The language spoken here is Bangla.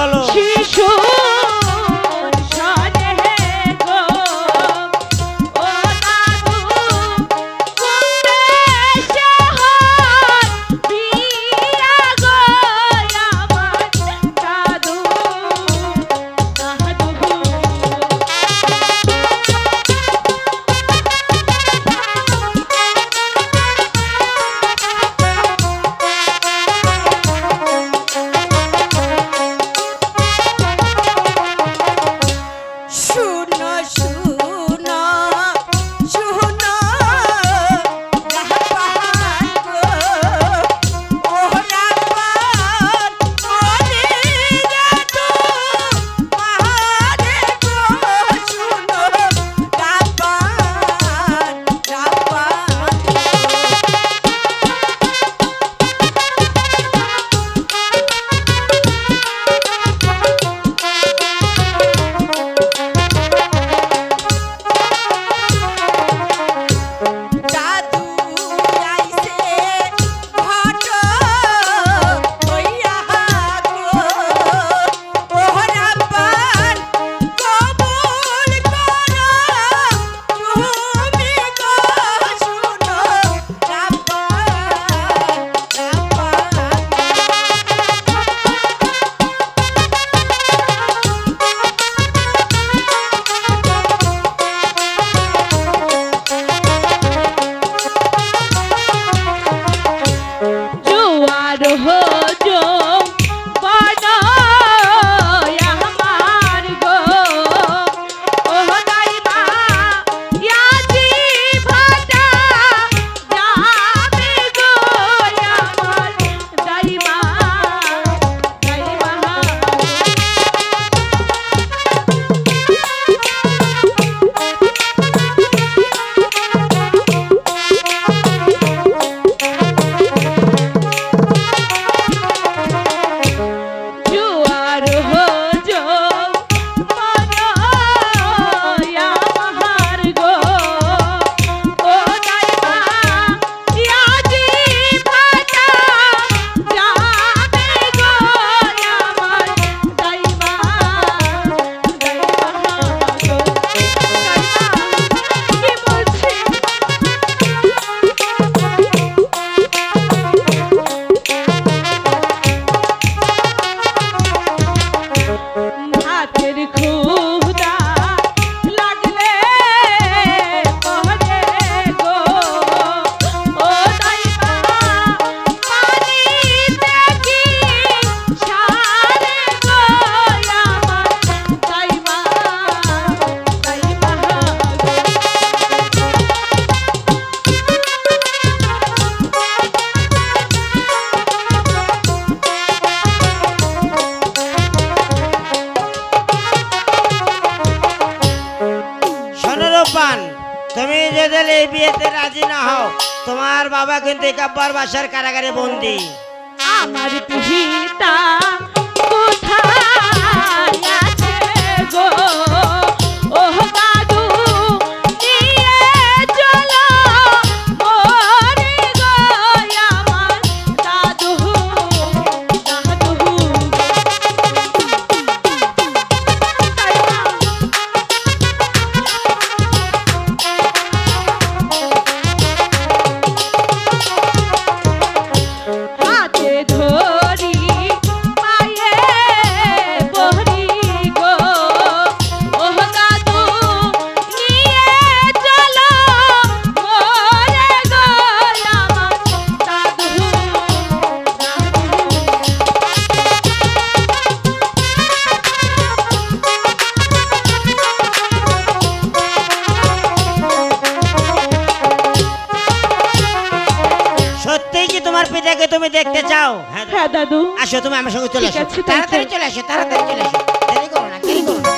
বলো শিশু তুমি যদি এই বিয়েতে রাজি না হও তোমার বাবা কিন্তু একাব্বার বাসার কারাগারে বন্দী। আমার পিতা কোথায় আছে গো ও দাদু নিয়ে চলো ওরে গো আমার দাদু দাদু হাতে ধরি পায়ে বহরি গো ও দাদু নিয়ে চলো ওরে গো আমার দাদু সত্যি কি তোমার পিতাকে তুমি দেখতে চাও? হ্যাঁ দাদু আসো তুমি আমার সঙ্গে চলে ঠিক আসো, আছে, তাড়াতাড়ি চলে আসো, তাড়াতাড়ি চলে আসো, দেরি করো না, দেরি করো না।